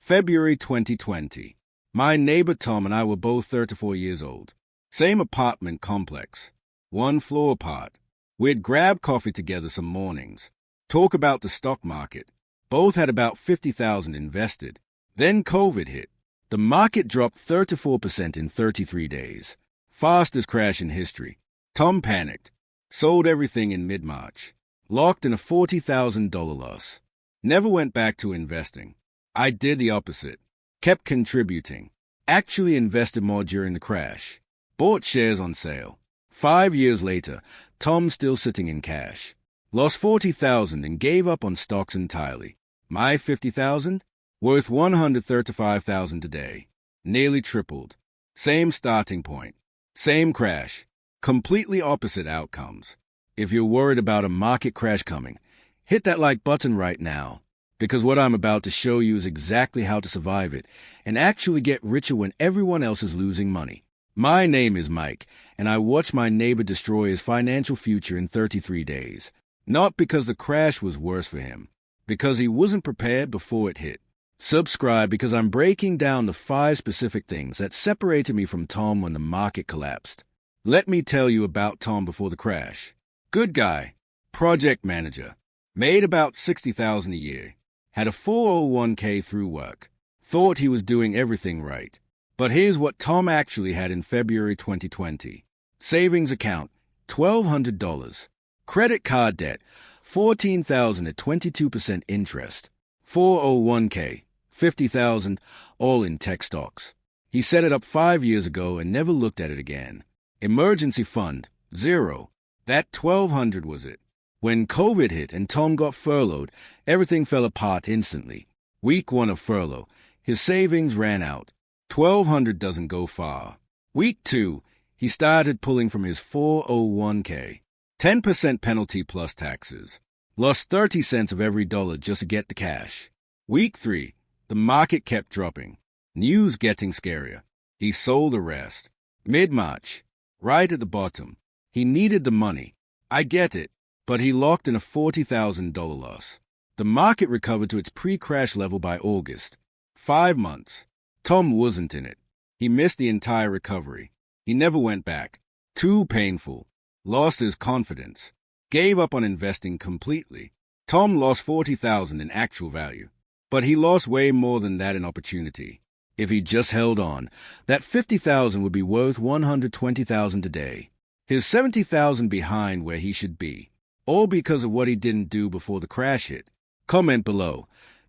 February 2020. My neighbor Tom and I were both 34 years old. Same apartment complex. One floor apart. We'd grab coffee together some mornings. Talk about the stock market. Both had about $50,000 invested. Then COVID hit. The market dropped 34% in 33 days. Fastest crash in history. Tom panicked. Sold everything in mid-March. Locked in a $40,000 loss. Never went back to investing. I did the opposite. Kept contributing. Actually invested more during the crash. Bought shares on sale. 5 years later, Tom's still sitting in cash. Lost $40,000 and gave up on stocks entirely. My $50,000? Worth $135,000 today. Nearly tripled. Same starting point. Same crash. Completely opposite outcomes. If you're worried about a market crash coming, hit that like button right now, because what I'm about to show you is exactly how to survive it and actually get richer when everyone else is losing money. My name is Mike, and I watched my neighbor destroy his financial future in 33 days. Not because the crash was worse for him, because he wasn't prepared before it hit. Subscribe because I'm breaking down the 5 specific things that separated me from Tom when the market collapsed. Let me tell you about Tom before the crash. Good guy. Project manager. Made about $60,000 a year. Had a 401k through work. Thought he was doing everything right. But here's what Tom actually had in February 2020. Savings account, $1,200. Credit card debt, $14,000 at 22% interest. 401k, $50,000, all in tech stocks. He set it up 5 years ago and never looked at it again. Emergency fund, $0. That $1,200 was it. When COVID hit and Tom got furloughed, everything fell apart instantly. Week 1 of furlough, his savings ran out. $1,200 doesn't go far. Week 2, he started pulling from his 401k. 10% penalty plus taxes. Lost 30 cents of every dollar just to get the cash. Week 3, the market kept dropping. News getting scarier. He sold the rest. Mid-March, right at the bottom. He needed the money. I get it, but he locked in a $40,000 loss. The market recovered to its pre-crash level by August. 5 months. Tom wasn't in it. He missed the entire recovery. He never went back. Too painful. Lost his confidence. Gave up on investing completely. Tom lost $40,000 in actual value. But he lost way more than that in opportunity. If he just held on, that $50,000 would be worth $120,000 today. His $70,000 behind where he should be. All because of what he didn't do before the crash hit. Comment below.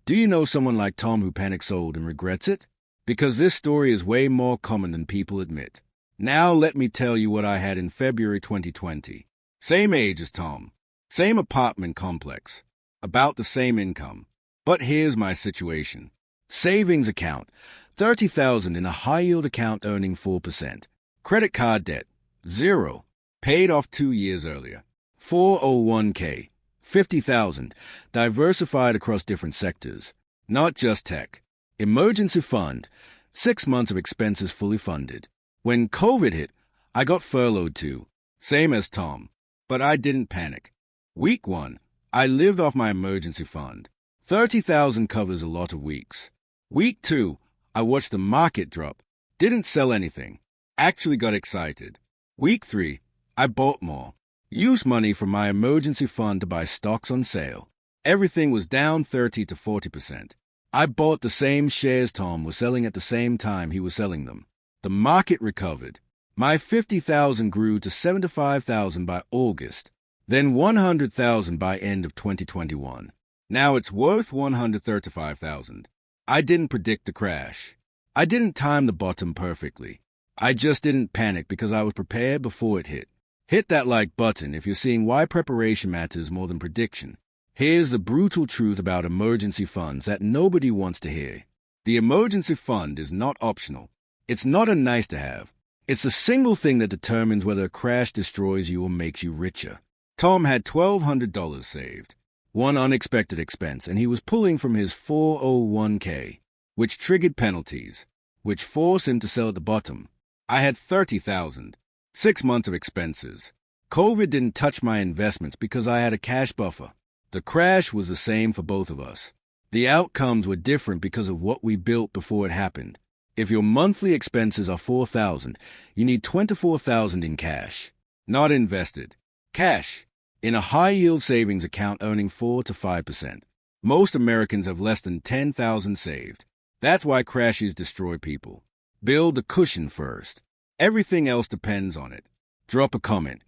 Do you know someone like Tom who panic sold and regrets it? Because this story is way more common than people admit. Now let me tell you what I had in February 2020. Same age as Tom. Same apartment complex. About the same income. But here's my situation. Savings account, $30,000 in a high-yield account earning 4%. Credit card debt, $0. Paid off 2 years earlier. 401k, $50,000. Diversified across different sectors. Not just tech. Emergency fund, 6 months of expenses fully funded. When COVID hit, I got furloughed too. Same as Tom. But I didn't panic. Week 1, I lived off my emergency fund. $30,000 covers a lot of weeks. Week 2, I watched the market drop. Didn't sell anything. Actually got excited. Week 3, I bought more. Used money from my emergency fund to buy stocks on sale. Everything was down 30 to 40%. I bought the same shares Tom was selling at the same time he was selling them. The market recovered. My $50,000 grew to $75,000 by August, then $100,000 by end of 2021. Now it's worth $135,000. I didn't predict the crash. I didn't time the bottom perfectly. I just didn't panic because I was prepared before it hit. Hit that like button if you're seeing why preparation matters more than prediction. Here's the brutal truth about emergency funds that nobody wants to hear. The emergency fund is not optional. It's not a nice to have. It's the single thing that determines whether a crash destroys you or makes you richer. Tom had $1,200 saved. One unexpected expense, and he was pulling from his 401k, which triggered penalties, which forced him to sell at the bottom. I had $30,000. 6 months of expenses. COVID didn't touch my investments because I had a cash buffer. The crash was the same for both of us. The outcomes were different because of what we built before it happened. If your monthly expenses are $4,000, you need $24,000 in cash, not invested. Cash, in a high-yield savings account earning 4 to 5%. Most Americans have less than $10,000 saved. That's why crashes destroy people. Build a cushion first. Everything else depends on it. Drop a comment.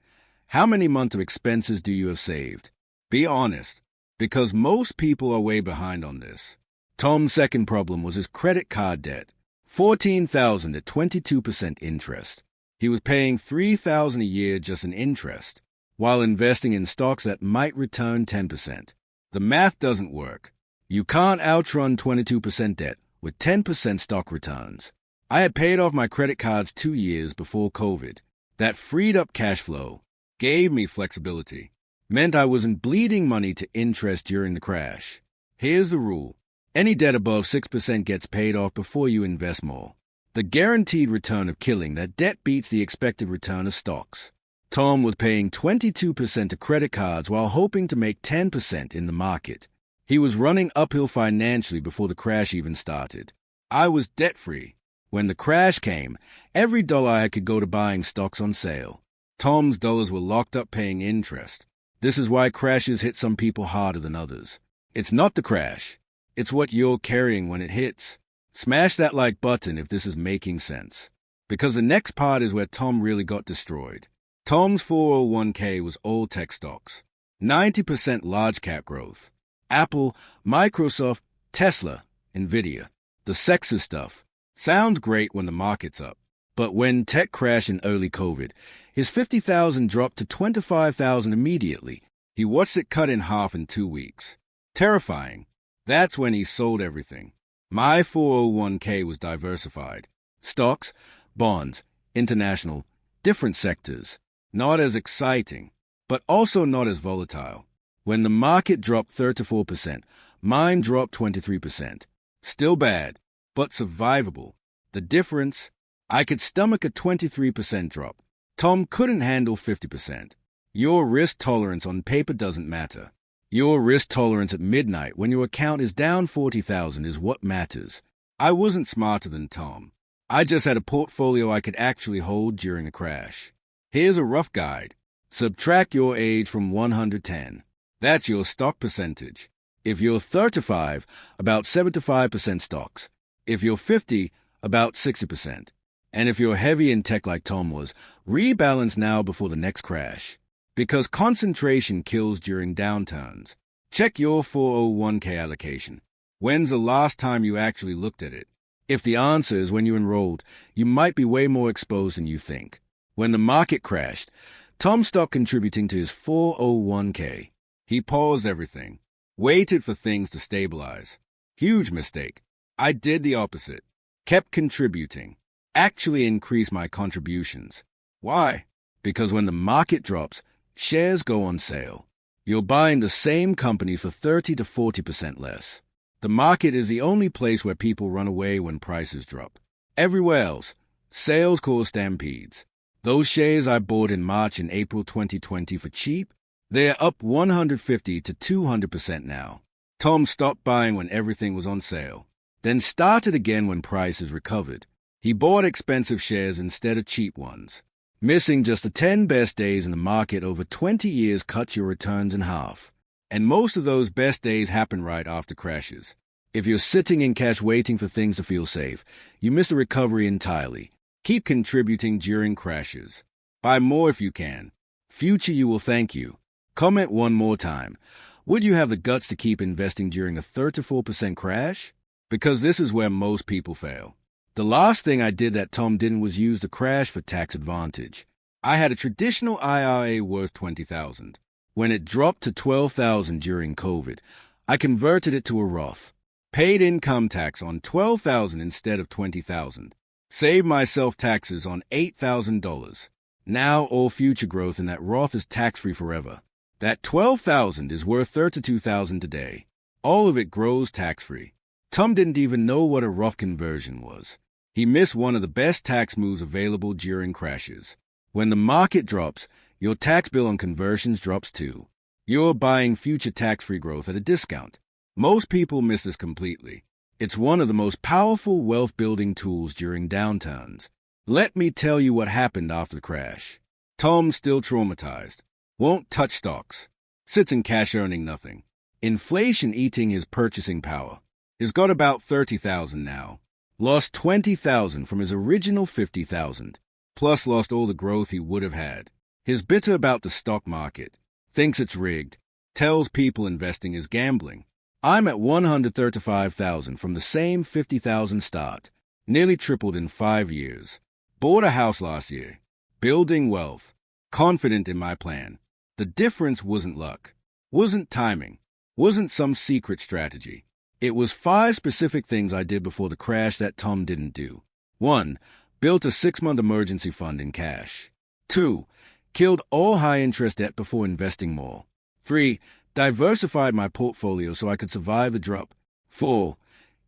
How many months of expenses do you have saved? Be honest, because most people are way behind on this. Tom's second problem was his credit card debt. $14,000 at 22% interest. He was paying $3,000 a year just in interest, while investing in stocks that might return 10%. The math doesn't work. You can't outrun 22% debt with 10% stock returns. I had paid off my credit cards 2 years before COVID. That freed up cash flow, gave me flexibility, meant I wasn't bleeding money to interest during the crash. Here's the rule. Any debt above 6% gets paid off before you invest more. The guaranteed return of killing that debt beats the expected return of stocks. Tom was paying 22% to credit cards while hoping to make 10% in the market. He was running uphill financially before the crash even started. I was debt-free. When the crash came, every dollar I had could go to buying stocks on sale. Tom's dollars were locked up paying interest. This is why crashes hit some people harder than others. It's not the crash. It's what you're carrying when it hits. Smash that like button if this is making sense. Because the next part is where Tom really got destroyed. Tom's 401k was all tech stocks. 90% large cap growth. Apple, Microsoft, Tesla, Nvidia. The sexy stuff. Sounds great when the market's up. But when tech crashed in early COVID, his $50,000 dropped to $25,000 immediately. He watched it cut in half in 2 weeks. Terrifying. That's when he sold everything. My 401k was diversified. Stocks, bonds, international, different sectors. Not as exciting, but also not as volatile. When the market dropped 34%, mine dropped 23%. Still bad, but survivable. The difference? I could stomach a 23% drop. Tom couldn't handle 50%. Your risk tolerance on paper doesn't matter. Your risk tolerance at midnight when your account is down $40,000 is what matters. I wasn't smarter than Tom. I just had a portfolio I could actually hold during a crash. Here's a rough guide. Subtract your age from 110. That's your stock percentage. If you're 35, about 75% stocks. If you're 50, about 60%. And if you're heavy in tech like Tom was, rebalance now before the next crash. Because concentration kills during downturns. Check your 401k allocation. When's the last time you actually looked at it? If the answer is when you enrolled, you might be way more exposed than you think. When the market crashed, Tom stopped contributing to his 401k. He paused everything, waited for things to stabilize. Huge mistake. I did the opposite. Kept contributing. Actually increased my contributions. Why? Because when the market drops, shares go on sale. You're buying the same company for 30 to 40% less. The market is the only place where people run away when prices drop. Everywhere else, sales cause stampedes. Those shares I bought in March and April 2020 for cheap, they're up 150 to 200% now. Tom stopped buying when everything was on sale, then started again when prices recovered. He bought expensive shares instead of cheap ones. Missing just the 10 best days in the market over 20 years cuts your returns in half. And most of those best days happen right after crashes. If you're sitting in cash waiting for things to feel safe, you miss the recovery entirely. Keep contributing during crashes. Buy more if you can. Future you will thank you. Comment one more time. Would you have the guts to keep investing during a 34% crash? Because this is where most people fail. The last thing I did that Tom didn't was use the crash for tax advantage. I had a traditional IRA worth $20,000. When it dropped to $12,000 during COVID, I converted it to a Roth. Paid income tax on $12,000 instead of $20,000. Saved myself taxes on $8,000. Now all future growth in that Roth is tax-free forever. That $12,000 is worth $32,000 today. All of it grows tax-free. Tom didn't even know what a Roth conversion was. He missed one of the best tax moves available during crashes. When the market drops, your tax bill on conversions drops too. You're buying future tax-free growth at a discount. Most people miss this completely. It's one of the most powerful wealth-building tools during downturns. Let me tell you what happened after the crash. Tom's still traumatized. Won't touch stocks. Sits in cash earning nothing. Inflation eating his purchasing power. He's got about 30,000 now. Lost 20,000 from his original 50,000. Plus lost all the growth he would have had. He's bitter about the stock market. Thinks it's rigged. Tells people investing is gambling. I'm at 135,000 from the same 50,000 start. Nearly tripled in 5 years. Bought a house last year. Building wealth. Confident in my plan. The difference wasn't luck. Wasn't timing. Wasn't some secret strategy. It was 5 specific things I did before the crash that Tom didn't do. 1. Built a 6-month emergency fund in cash. 2. Killed all high-interest debt before investing more. 3. Diversified my portfolio so I could survive the drop. 4.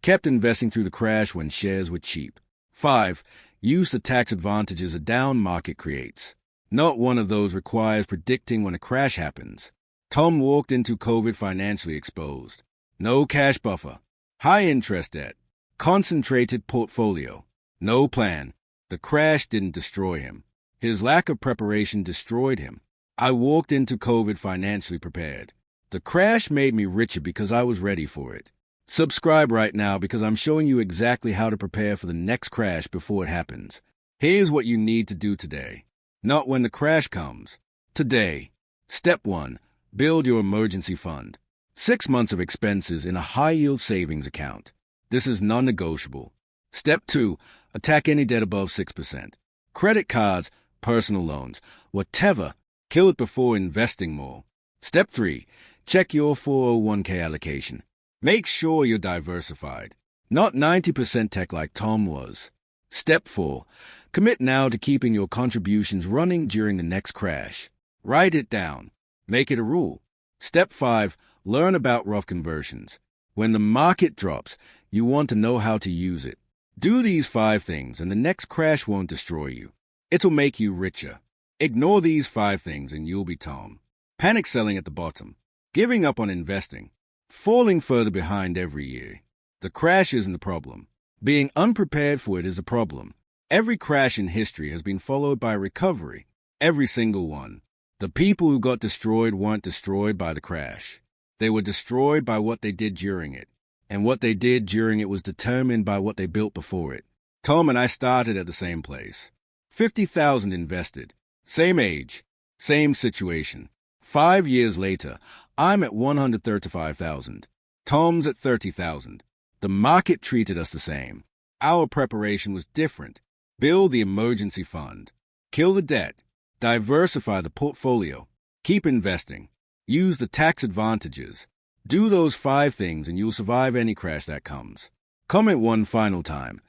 Kept investing through the crash when shares were cheap. 5. Used the tax advantages a down market creates. Not one of those requires predicting when a crash happens. Tom walked into COVID financially exposed. No cash buffer. High interest debt. Concentrated portfolio. No plan. The crash didn't destroy him. His lack of preparation destroyed him. I walked into COVID financially prepared. The crash made me richer because I was ready for it. Subscribe right now because I'm showing you exactly how to prepare for the next crash before it happens. Here's what you need to do today. Not when the crash comes. Today. Step 1. Build your emergency fund. 6 months of expenses in a high-yield savings account. This is non-negotiable. Step 2. Attack any debt above 6%. Credit cards, personal loans, whatever. Kill it before investing more. Step 3. Check your 401k allocation. Make sure you're diversified. Not 90% tech like Tom was. Step 4. Commit now to keeping your contributions running during the next crash. Write it down. Make it a rule. Step 5. Learn about rough conversions. When the market drops, you want to know how to use it. Do these 5 things and the next crash won't destroy you. It'll make you richer. Ignore these 5 things and you'll be Tom. Panic selling at the bottom. Giving up on investing. Falling further behind every year. The crash isn't the problem. Being unprepared for it is a problem. Every crash in history has been followed by recovery. Every single one. The people who got destroyed weren't destroyed by the crash. They were destroyed by what they did during it. And what they did during it was determined by what they built before it. Tom and I started at the same place. 50,000 invested. Same age. Same situation. 5 years later, I'm at 135,000. Tom's at 30,000. The market treated us the same. Our preparation was different. Build the emergency fund. Kill the debt. Diversify the portfolio. Keep investing. Use the tax advantages. Do those 5 things and you'll survive any crash that comes. Comment one final time.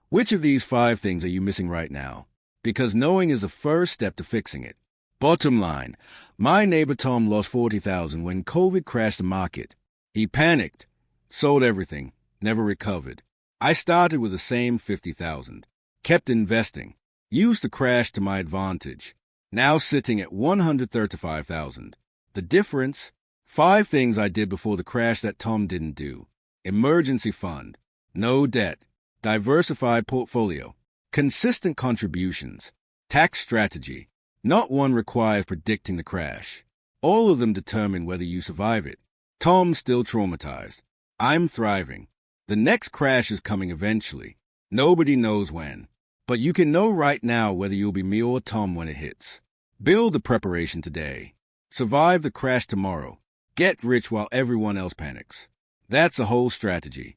Which of these 5 things are you missing right now? Because knowing is the first step to fixing it. Bottom line, my neighbor Tom lost 40,000 when COVID crashed the market. He panicked, sold everything, never recovered. I started with the same 50,000, kept investing, used the crash to my advantage. Now sitting at 135,000. The difference? 5 things I did before the crash that Tom didn't do. Emergency fund, no debt, diversified portfolio, consistent contributions, tax strategy. Not one requires predicting the crash. All of them determine whether you survive it. Tom's still traumatized. I'm thriving. The next crash is coming eventually. Nobody knows when. But you can know right now whether you'll be me or Tom when it hits. Build the preparation today. Survive the crash tomorrow. Get rich while everyone else panics. That's the whole strategy.